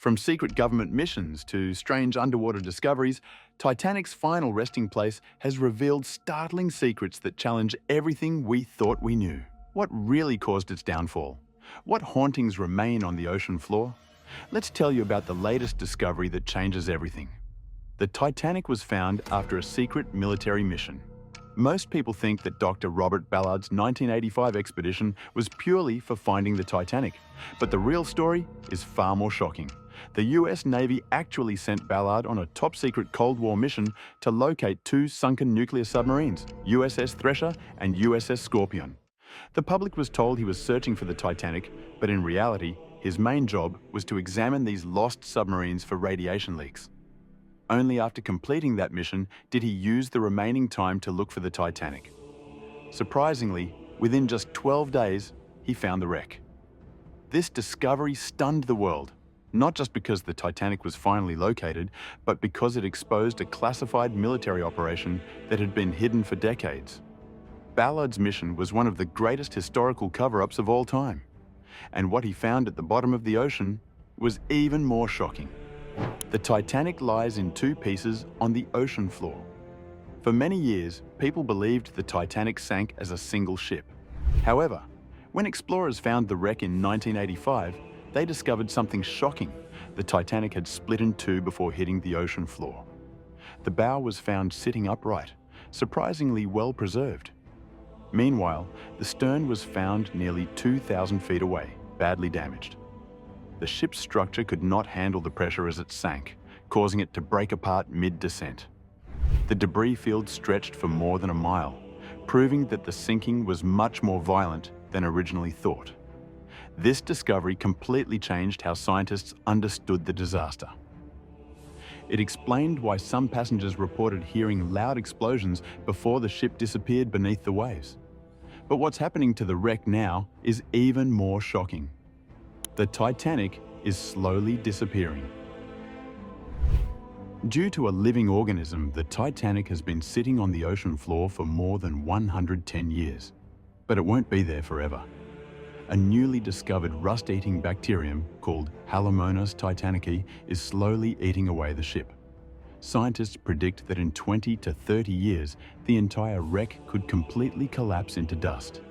From secret government missions to strange underwater discoveries, Titanic's final resting place has revealed startling secrets that challenge everything we thought we knew. What really caused its downfall? What hauntings remain on the ocean floor? Let's tell you about the latest discovery that changes everything. The Titanic was found after a secret military mission. Most people think that Dr. Robert Ballard's 1985 expedition was purely for finding the Titanic, but the real story is far more shocking. The US Navy actually sent Ballard on a top-secret Cold War mission to locate two sunken nuclear submarines, USS Thresher and USS Scorpion. The public was told he was searching for the Titanic, but in reality, his main job was to examine these lost submarines for radiation leaks. Only after completing that mission did he use the remaining time to look for the Titanic. Surprisingly, within just 12 days, he found the wreck. This discovery stunned the world, not just because the Titanic was finally located, but because it exposed a classified military operation that had been hidden for decades. Ballard's mission was one of the greatest historical cover-ups of all time. And what he found at the bottom of the ocean was even more shocking. The Titanic lies in two pieces on the ocean floor. For many years, people believed the Titanic sank as a single ship. However, when explorers found the wreck in 1985, they discovered something shocking. The Titanic had split in two before hitting the ocean floor. The bow was found sitting upright, surprisingly well preserved. Meanwhile, the stern was found nearly 2,000 feet away, badly damaged. The ship's structure could not handle the pressure as it sank, causing it to break apart mid-descent. The debris field stretched for more than a mile, proving that the sinking was much more violent than originally thought. This discovery completely changed how scientists understood the disaster. It explained why some passengers reported hearing loud explosions before the ship disappeared beneath the waves. But what's happening to the wreck now is even more shocking. The Titanic is slowly disappearing. Due to a living organism, the Titanic has been sitting on the ocean floor for more than 110 years. But it won't be there forever. A newly discovered rust-eating bacterium called Halomonas titanicae is slowly eating away the ship. Scientists predict that in 20 to 30 years, the entire wreck could completely collapse into dust.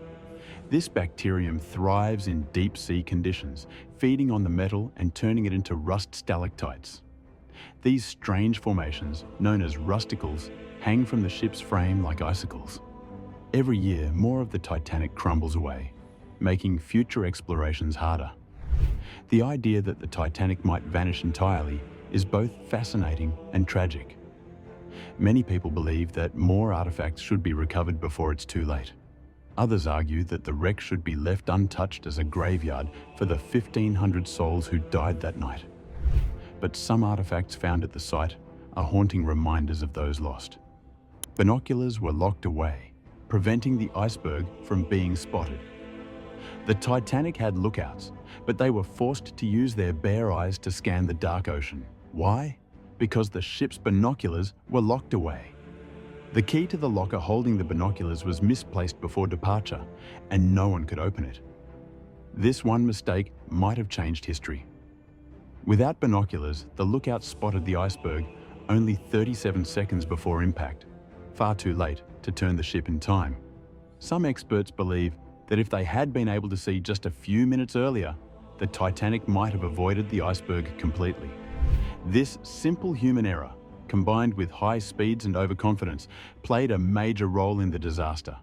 This bacterium thrives in deep-sea conditions, feeding on the metal and turning it into rust stalactites. These strange formations, known as rusticles, hang from the ship's frame like icicles. Every year, more of the Titanic crumbles away, making future explorations harder. The idea that the Titanic might vanish entirely is both fascinating and tragic. Many people believe that more artifacts should be recovered before it's too late. Others argue that the wreck should be left untouched as a graveyard for the 1,500 souls who died that night. But some artifacts found at the site are haunting reminders of those lost. Binoculars were locked away, preventing the iceberg from being spotted. The Titanic had lookouts, but they were forced to use their bare eyes to scan the dark ocean. Why? Because the ship's binoculars were locked away. The key to the locker holding the binoculars was misplaced before departure, and no one could open it. This one mistake might have changed history. Without binoculars, the lookout spotted the iceberg only 37 seconds before impact, far too late to turn the ship in time. Some experts believe that if they had been able to see just a few minutes earlier, the Titanic might have avoided the iceberg completely. This simple human error, combined with high speeds and overconfidence, played a major role in the disaster.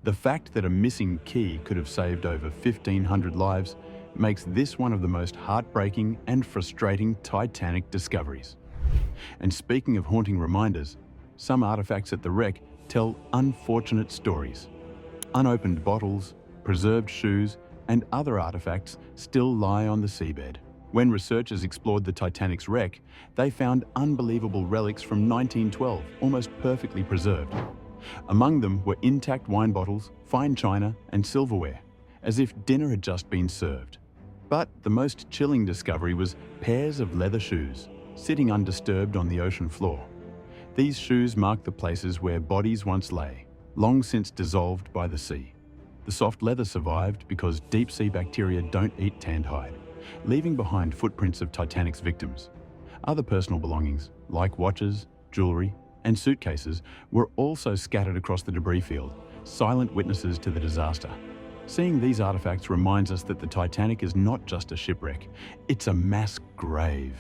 The fact that a missing key could have saved over 1,500 lives makes this one of the most heartbreaking and frustrating Titanic discoveries. And speaking of haunting reminders, some artifacts at the wreck tell unfortunate stories. Unopened bottles, preserved shoes, and other artifacts still lie on the seabed. When researchers explored the Titanic's wreck, they found unbelievable relics from 1912, almost perfectly preserved. Among them were intact wine bottles, fine china, and silverware, as if dinner had just been served. But the most chilling discovery was pairs of leather shoes, sitting undisturbed on the ocean floor. These shoes mark the places where bodies once lay, long since dissolved by the sea. The soft leather survived because deep-sea bacteria don't eat tanned hide. leaving behind footprints of Titanic's victims. Other personal belongings, like watches, jewelry, and suitcases, were also scattered across the debris field, silent witnesses to the disaster. Seeing these artifacts reminds us that the Titanic is not just a shipwreck, it's a mass grave.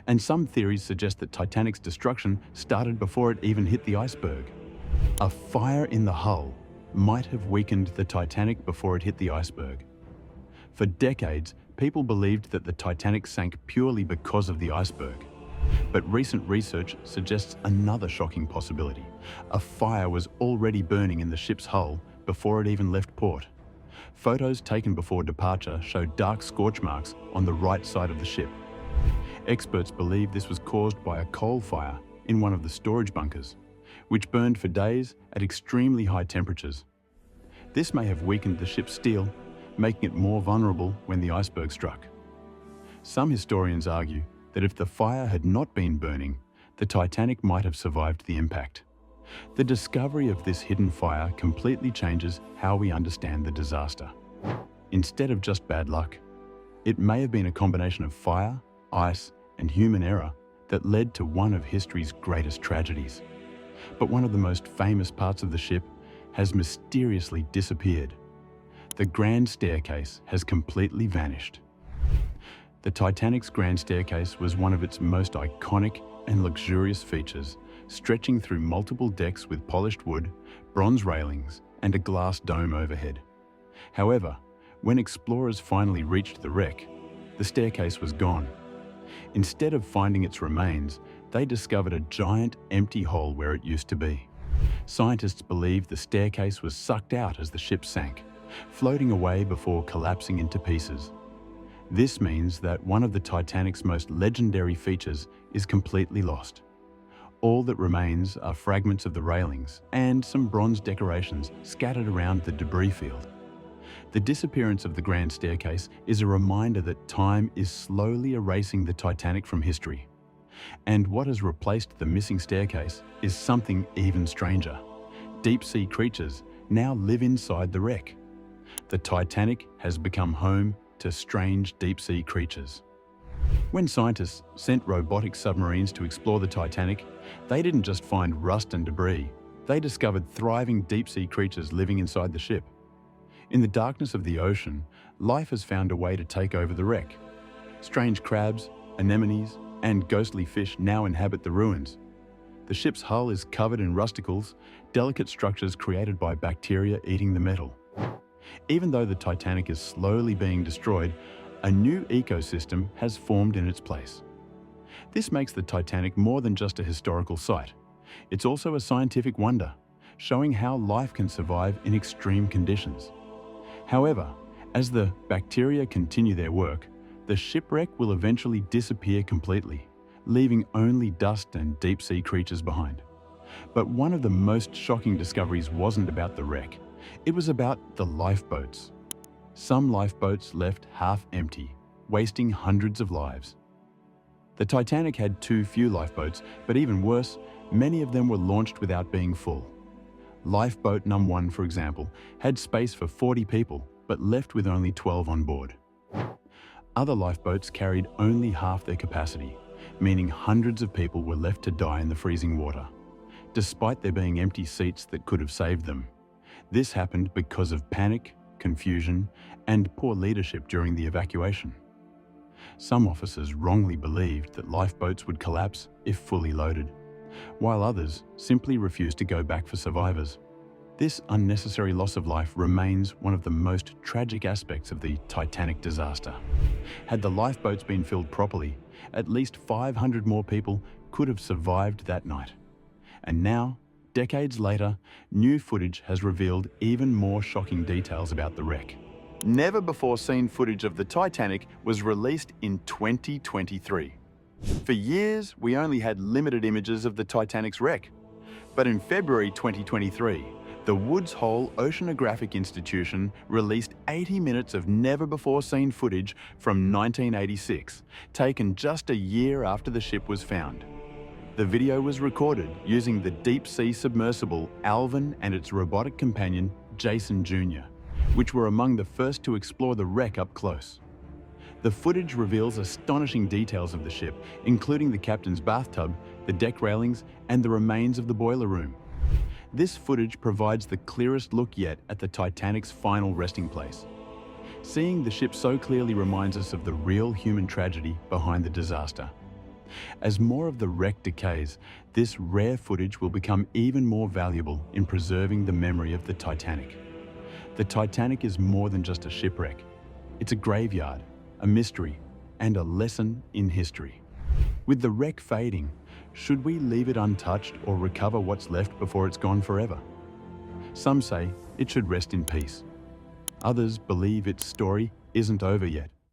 And some theories suggest that Titanic's destruction started before it even hit the iceberg. A fire in the hull might have weakened the Titanic before it hit the iceberg. For decades, people believed that the Titanic sank purely because of the iceberg. But recent research suggests another shocking possibility. A fire was already burning in the ship's hull before it even left port. Photos taken before departure show dark scorch marks on the right side of the ship. Experts believe this was caused by a coal fire in one of the storage bunkers, which burned for days at extremely high temperatures. This may have weakened the ship's steel, making it more vulnerable when the iceberg struck. Some historians argue that if the fire had not been burning, the Titanic might have survived the impact. The discovery of this hidden fire completely changes how we understand the disaster. Instead of just bad luck, it may have been a combination of fire, ice, and human error that led to one of history's greatest tragedies. But one of the most famous parts of the ship has mysteriously disappeared. The grand staircase has completely vanished. The Titanic's grand staircase was one of its most iconic and luxurious features, stretching through multiple decks with polished wood, bronze railings, and a glass dome overhead. However, when explorers finally reached the wreck, the staircase was gone. Instead of finding its remains, they discovered a giant empty hole where it used to be. Scientists believe the staircase was sucked out as the ship sank, floating away before collapsing into pieces. This means that one of the Titanic's most legendary features is completely lost. All that remains are fragments of the railings and some bronze decorations scattered around the debris field. The disappearance of the grand staircase is a reminder that time is slowly erasing the Titanic from history. And what has replaced the missing staircase is something even stranger. Deep-sea creatures now live inside the wreck. The Titanic has become home to strange deep-sea creatures. When scientists sent robotic submarines to explore the Titanic, they didn't just find rust and debris, they discovered thriving deep-sea creatures living inside the ship. In the darkness of the ocean, life has found a way to take over the wreck. Strange crabs, anemones, and ghostly fish now inhabit the ruins. The ship's hull is covered in rusticles, delicate structures created by bacteria eating the metal. Even though the Titanic is slowly being destroyed, a new ecosystem has formed in its place. This makes the Titanic more than just a historical site. It's also a scientific wonder, showing how life can survive in extreme conditions. However, as the bacteria continue their work, the shipwreck will eventually disappear completely, leaving only dust and deep-sea creatures behind. But one of the most shocking discoveries wasn't about the wreck. It was about the lifeboats. Some lifeboats left half empty, wasting hundreds of lives. The Titanic had too few lifeboats, but even worse, many of them were launched without being full. Lifeboat No. 1, for example, had space for 40 people, but left with only 12 on board. Other lifeboats carried only half their capacity, meaning hundreds of people were left to die in the freezing water, despite there being empty seats that could have saved them. This happened because of panic, confusion, and poor leadership during the evacuation. Some officers wrongly believed that lifeboats would collapse if fully loaded, while others simply refused to go back for survivors. This unnecessary loss of life remains one of the most tragic aspects of the Titanic disaster. Had the lifeboats been filled properly, at least 500 more people could have survived that night. And now, decades later, new footage has revealed even more shocking details about the wreck. Never-before-seen footage of the Titanic was released in 2023. For years, we only had limited images of the Titanic's wreck. But in February 2023, the Woods Hole Oceanographic Institution released 80 minutes of never-before-seen footage from 1986, taken just a year after the ship was found. The video was recorded using the deep-sea submersible Alvin and its robotic companion, Jason Jr., which were among the first to explore the wreck up close. The footage reveals astonishing details of the ship, including the captain's bathtub, the deck railings, and the remains of the boiler room. This footage provides the clearest look yet at the Titanic's final resting place. Seeing the ship so clearly reminds us of the real human tragedy behind the disaster. As more of the wreck decays, this rare footage will become even more valuable in preserving the memory of the Titanic. The Titanic is more than just a shipwreck. It's a graveyard, a mystery, and a lesson in history. With the wreck fading, should we leave it untouched or recover what's left before it's gone forever? Some say it should rest in peace. Others believe its story isn't over yet.